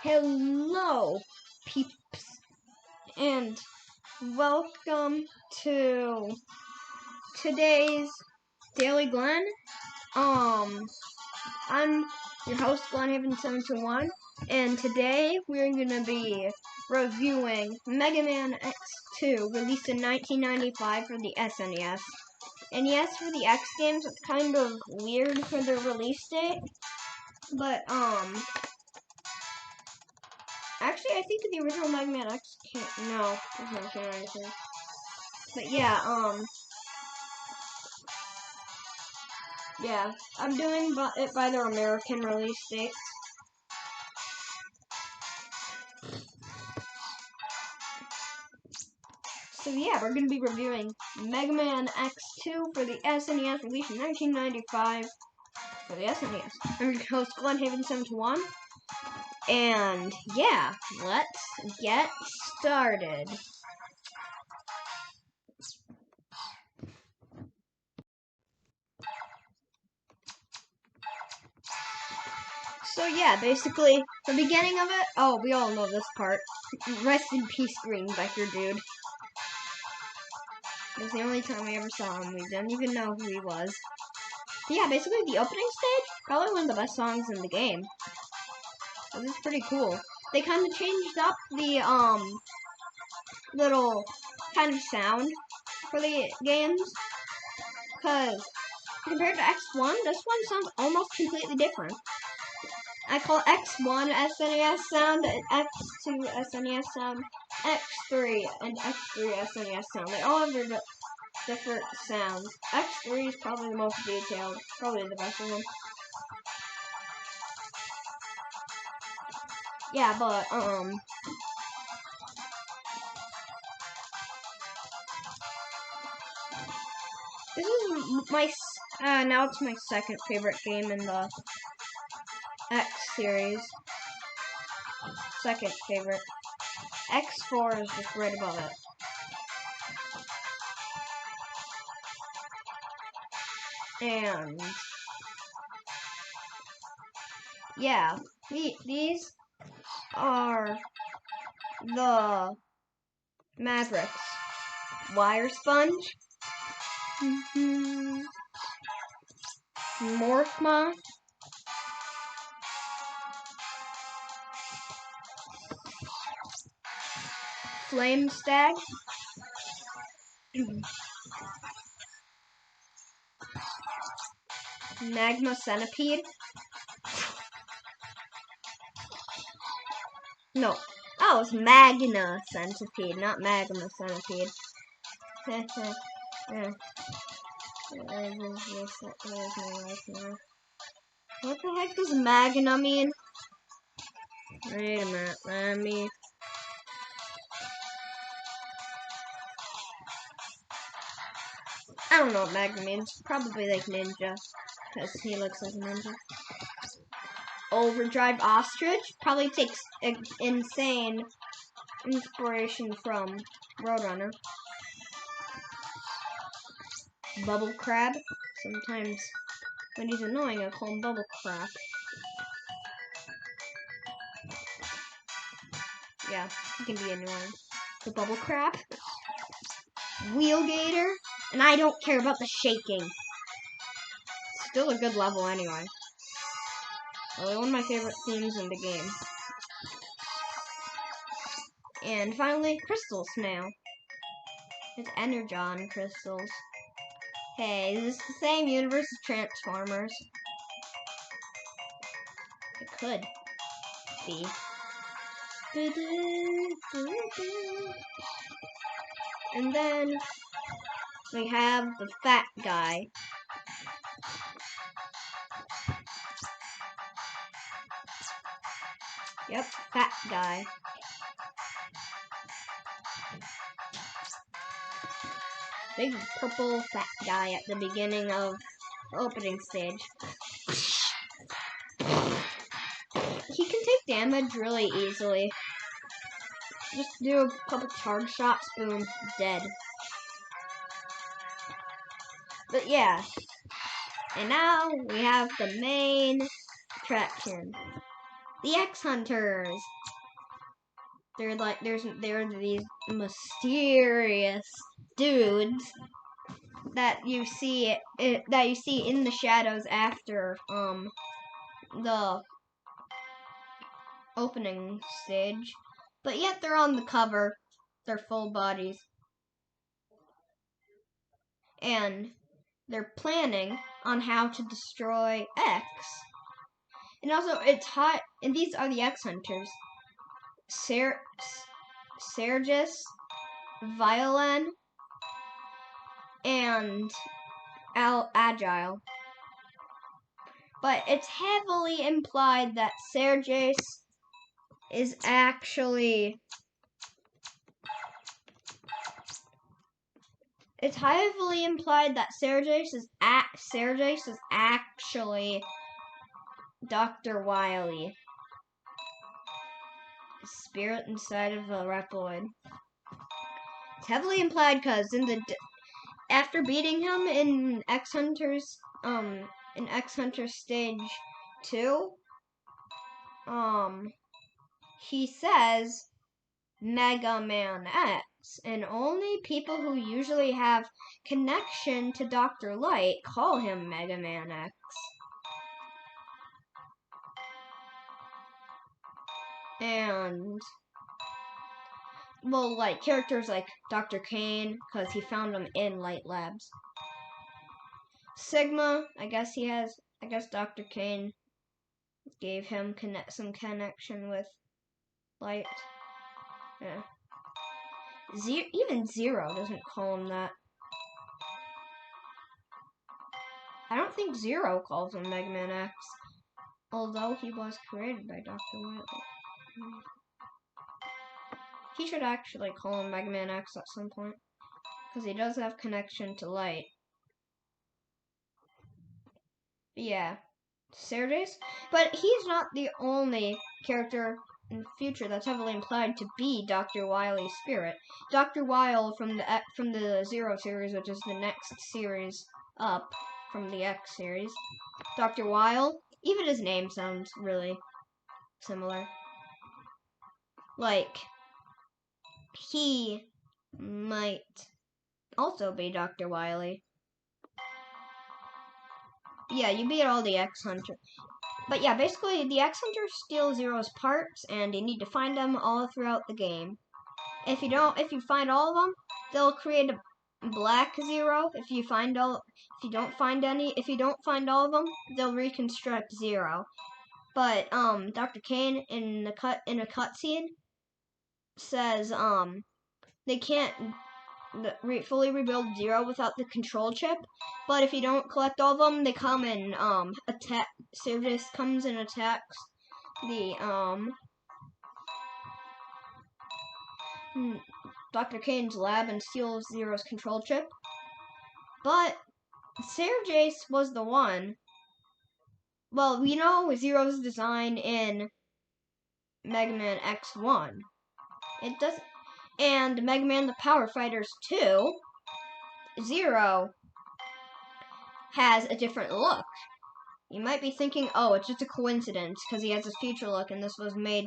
Hello, peeps, and welcome to today's Daily Glen. I'm your host, Glen721, and today we're gonna be reviewing Mega Man X2, released in 1995 for the SNES. And yes, for the X games, it's kind of weird for the release date, but actually, I think the original Mega Man X can't. No, it's not 1993. But yeah, I'm doing it by their American release dates. So yeah, we're gonna be reviewing Mega Man X2 for the SNES, released in 1995 for the SNES. I'm your host, Glen721, and yeah, let's get started. So yeah, basically, the beginning of it, oh, we all know this part. Rest in peace, Greenbecker, dude. It was the only time we ever saw him. We didn't even know who he was. But yeah, basically the opening stage, probably one of the best songs in the game. It was pretty cool. They kind of changed up the, little kind of sound for the games. Because compared to X1, this one sounds almost completely different. I call X1 SNES sound, X2 SNES sound, X3 and X3 SNES sound. They all have their different sounds. X3 is probably the most detailed, probably the best of them. Yeah, but, this is my, now it's my second favorite game in the X series. Second favorite. X4 is just right above it. And yeah, these are the Mavericks. Wire Sponge, Morphma, Flame Stag, Magma Centipede. No. Oh, it's Magna Centipede, not Magma Centipede. What the heck does Magna mean? Wait a minute, let me... I don't know what Magna means. Probably like ninja, because he looks like a ninja. Overdrive Ostrich probably takes insane inspiration from Roadrunner. Bubble Crab. Sometimes when he's annoying, I call him Bubble Crab. Yeah, he can be annoying. The Bubble Crab. Wheel Gator. And I don't care about the shaking. Still a good level anyway. Probably one of my favorite themes in the game. And finally, Crystal Snail. It's Energon crystals. Hey, is this the same universe as Transformers? It could be. And then we have the fat guy. Yep, fat guy. Big purple fat guy at the beginning of the opening stage. He can take damage really easily. Just do a couple charge shots, boom, dead. But yeah. And now we have the main attraction. The X Hunters. They're these mysterious dudes that you see in the shadows after the opening stage, but yet they're on the cover. They're full bodies, and they're planning on how to destroy X. And also, it's hot. And these are the X Hunters: Sergis, Violin, and Agile. But it's heavily implied that Sergis is actually. It's heavily implied that Sergis is actually Dr. Wily, spirit inside of a Reploid. It's heavily implied because after beating him in X Hunters Stage 2, he says Mega Man X, and only people who usually have connection to Dr. Light call him Mega Man X. And, well, like, characters like Dr. Kane, because he found him in Light Labs. Sigma, I guess Dr. Kane gave him some connection with Light. Yeah. Even Zero doesn't call him that. I don't think Zero calls him Mega Man X, although he was created by Dr. Wily. He should actually call him Mega Man X at some point, because he does have connection to Light. But yeah, Sergis, but he's not the only character in the future that's heavily implied to be Dr. Wily's spirit. Dr. Wily from the Zero series, which is the next series up from the X series. Dr. Wily, even his name sounds really similar. Like, he might also be Dr. Wily. Yeah, you beat all the X Hunters. But yeah, basically, the X Hunters steal Zero's parts, and you need to find them all throughout the game. If you find all of them, they'll create a black Zero. If you don't find all of them, they'll reconstruct Zero. But Dr. Kane in a cutscene says they can't fully rebuild Zero without the control chip. But if you don't collect all of them, they come and attack. Sergis comes and attacks the Dr. Kane's lab and steals Zero's control chip. But Sergis was the one. Well, we know Zero's design in Mega Man X1. It does, and Mega Man the Power Fighters 2. Zero has a different look. You might be thinking, oh, it's just a coincidence because he has a future look and this was made.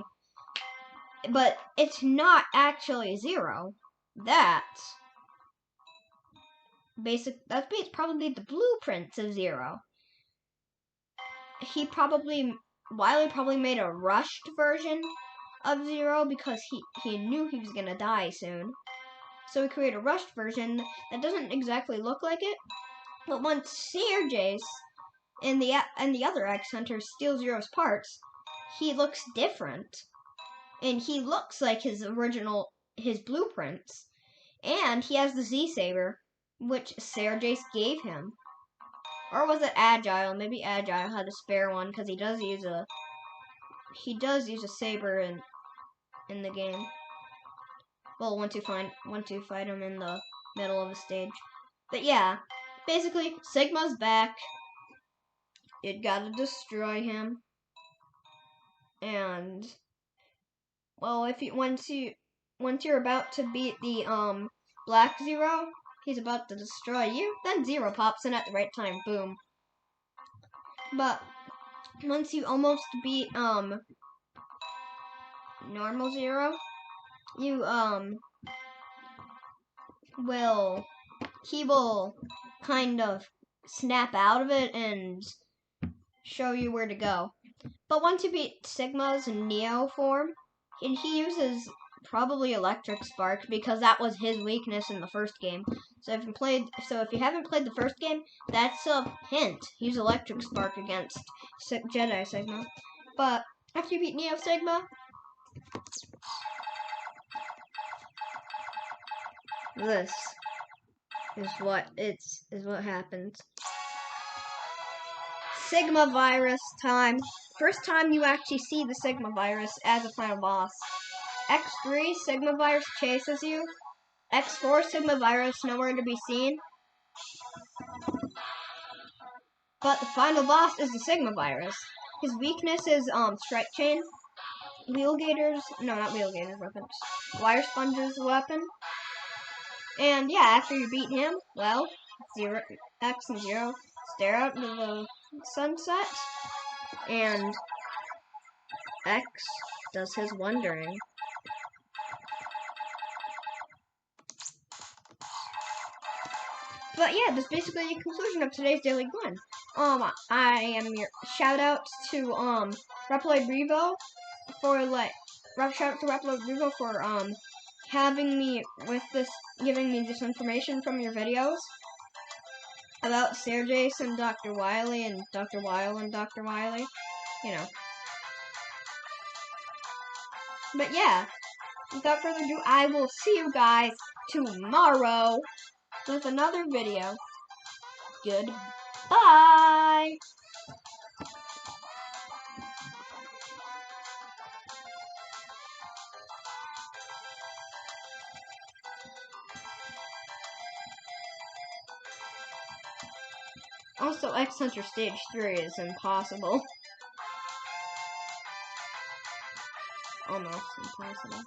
But it's not actually Zero. That's probably the blueprints of Zero. Wily probably made a rushed version of Zero because he knew he was gonna die soon. So he created a rushed version that doesn't exactly look like it. But once Sergis and the other X Hunters steal Zero's parts, he looks different. And he looks like his blueprints. And he has the Z-Saber, which Sergis gave him. Or was it Agile? Maybe Agile had a spare one, because he does use a saber in the game. Well, once you fight him in the middle of a stage. But yeah, basically, Sigma's back. You gotta destroy him. And, well, once you're about to beat the Black Zero, he's about to destroy you, then Zero pops in at the right time. Boom. But once you almost beat normal 0, he will kind of snap out of it and show you where to go. But once you beat Sigma's Neo form, and he uses probably Electric Spark because that was his weakness in the first game. So if you haven't played the first game, that's a hint. Use Electric Spark against Jedi Sigma. But after you beat Neo Sigma, this is what happens. Sigma Virus time. First time you actually see the Sigma Virus as a final boss. X3 Sigma Virus chases you. X4 Sigma Virus nowhere to be seen. But the final boss is the Sigma Virus. His weakness is Strike Chain. Not Wheelgator's weapon. Wire Sponge's weapon. And yeah, after you beat him, well, X and 0 stare out into the sunset, and X does his wondering. But yeah, that's basically the conclusion of today's Daily Glen. I am your shout out to Reploid Revo for having me with this, giving me this information from your videos about Sarah Jace and Dr. Wily and Dr. Weil and Dr. Wily, you know. But yeah, without further ado, I will see you guys tomorrow with another video. Goodbye! Also, X Hunter Stage 3 is impossible. Almost impossible.